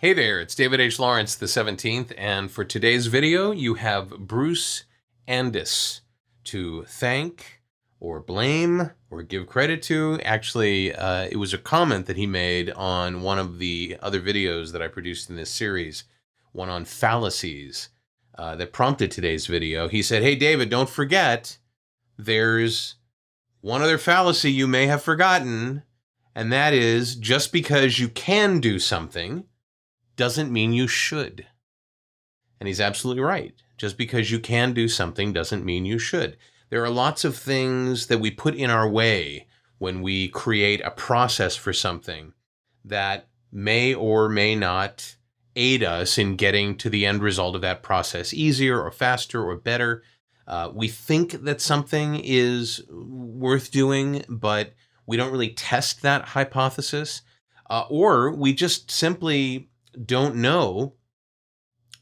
Hey there, it's David H. Lawrence the 17th, and for today's video, you have Bruce Andis to thank or blame or give credit to. Actually, it was a comment that he made on one of the other videos that I produced in this series, one on fallacies, that prompted today's video. He said, "Hey David, don't forget, there's one other fallacy you may have forgotten, and that is just because you can do something doesn't mean you should." And he's absolutely right. Just because you can do something doesn't mean you should. There are lots of things that we put in our way when we create a process for something that may or may not aid us in getting to the end result of that process easier or faster or better. We think that something is worth doing, but we don't really test that hypothesis. Or we just simply don't know,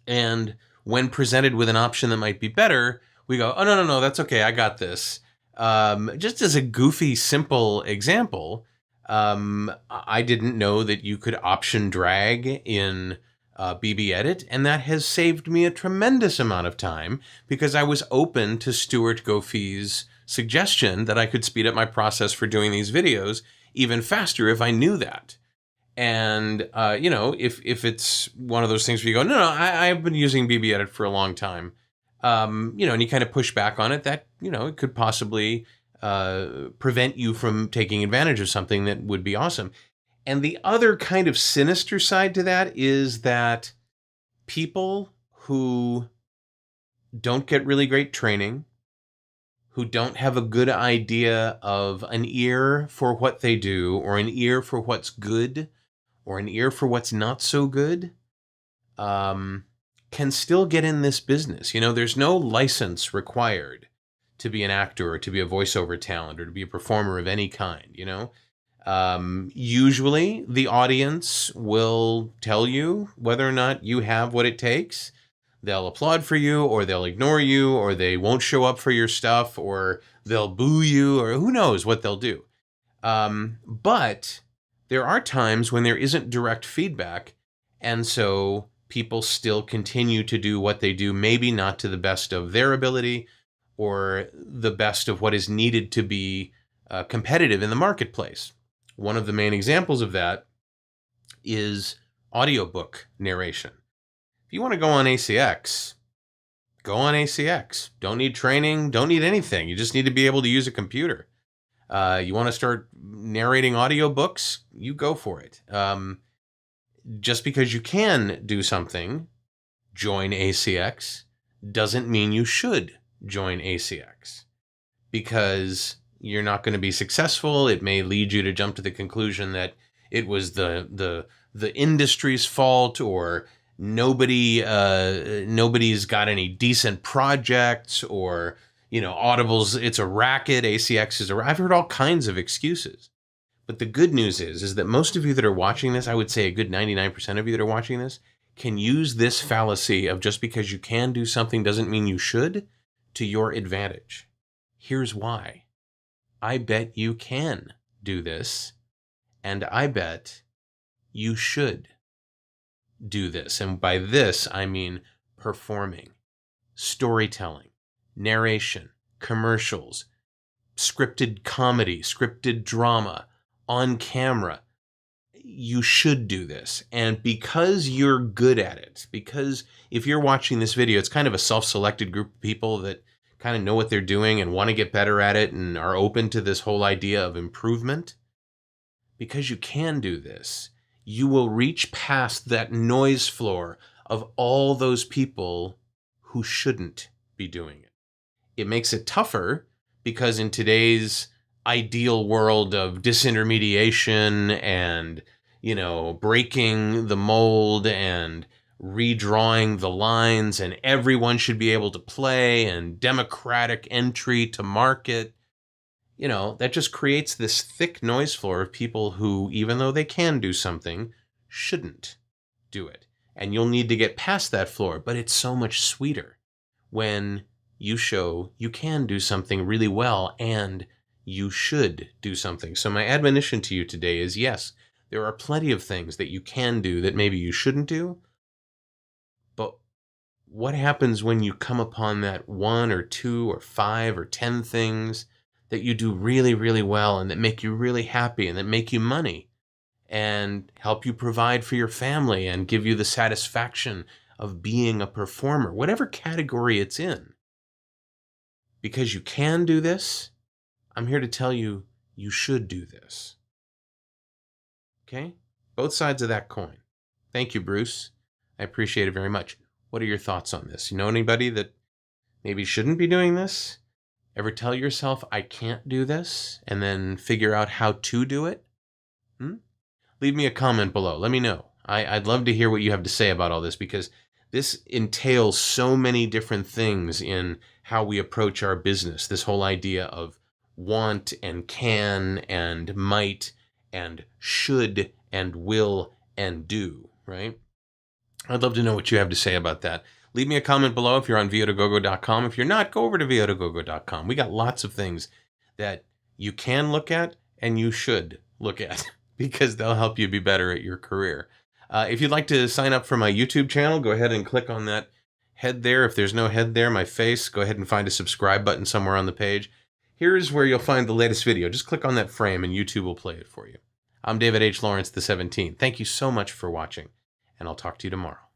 and when presented with an option that might be better, we go, "Oh, no, that's okay, I got this." Just as a goofy, simple example, I didn't know that you could option drag in BB Edit, and that has saved me a tremendous amount of time because I was open to Stuart Goffey's suggestion that I could speed up my process for doing these videos even faster if I knew that. And, if it's one of those things where you go, no, I've been using BB Edit for a long time, and you kind of push back on it, that, it could possibly prevent you from taking advantage of something that would be awesome. And the other kind of sinister side to that is that people who don't get really great training, who don't have a good idea of an ear for what they do, or an ear for what's good, or an ear for what's not so good, can still get in this business. There's no license required to be an actor or to be a voiceover talent or to be a performer of any kind, Usually the audience will tell you whether or not you have what it takes. They'll applaud for you, or they'll ignore you, or they won't show up for your stuff, or they'll boo you, or who knows what they'll do. But there are times when there isn't direct feedback, and so people still continue to do what they do, maybe not to the best of their ability or the best of what is needed to be competitive in the marketplace. One of the main examples of that is audiobook narration. If you want to go on ACX, go on ACX. Don't need training, don't need anything. You just need to be able to use a computer. You want to start narrating audiobooks, you go for it. Just because you can do something, join ACX, doesn't mean you should join ACX. Because you're not going to be successful. It may lead you to jump to the conclusion that it was the industry's fault, or nobody's got any decent projects, or Audible's, it's a racket, ACX is I've heard all kinds of excuses. But the good news is that most of you that are watching this, I would say a good 99% of you that are watching this, can use this fallacy of just because you can do something doesn't mean you should to your advantage. Here's why. I bet you can do this, and I bet you should do this. And by this, I mean performing, storytelling, narration, commercials, scripted comedy, scripted drama, on camera. You should do this. And because you're good at it, because if you're watching this video, it's kind of a self-selected group of people that kind of know what they're doing and want to get better at it and are open to this whole idea of improvement. Because you can do this, you will reach past that noise floor of all those people who shouldn't be doing it. It makes it tougher because in today's ideal world of disintermediation and, breaking the mold and redrawing the lines, and everyone should be able to play, and democratic entry to market, that just creates this thick noise floor of people who, even though they can do something, shouldn't do it. And you'll need to get past that floor, but it's so much sweeter when you show you can do something really well and you should do something. So my admonition to you today is, yes, There are plenty of things that you can do that maybe you shouldn't do. But what happens when you come upon that 1 or 2 or 5 or 10 things that you do really, really well and that make you really happy and that make you money and help you provide for your family and give you the satisfaction of being a performer, whatever category it's in? Because you can do this, I'm here to tell you, you should do this. Okay? Both sides of that coin. Thank you, Bruce. I appreciate it very much. What are your thoughts on this? You know anybody that maybe shouldn't be doing this? Ever tell yourself, I can't do this, and then figure out how to do it? Leave me a comment below. Let me know. I'd love to hear what you have to say about all this, because this entails so many different things in how we approach our business. This whole idea of want and can and might and should and will and do, right? I'd love to know what you have to say about that. Leave me a comment below if you're on vo2gogo.com. If you're not, go over to vo2gogo.com. We got lots of things that you can look at and you should look at because they'll help you be better at your career. If you'd like to sign up for my YouTube channel, go ahead and click on that head there. If there's no head there, my face, go ahead and find a subscribe button somewhere on the page. Here's where you'll find the latest video. Just click on that frame and YouTube will play it for you. I'm David H. Lawrence, the 17th. Thank you so much for watching, and I'll talk to you tomorrow.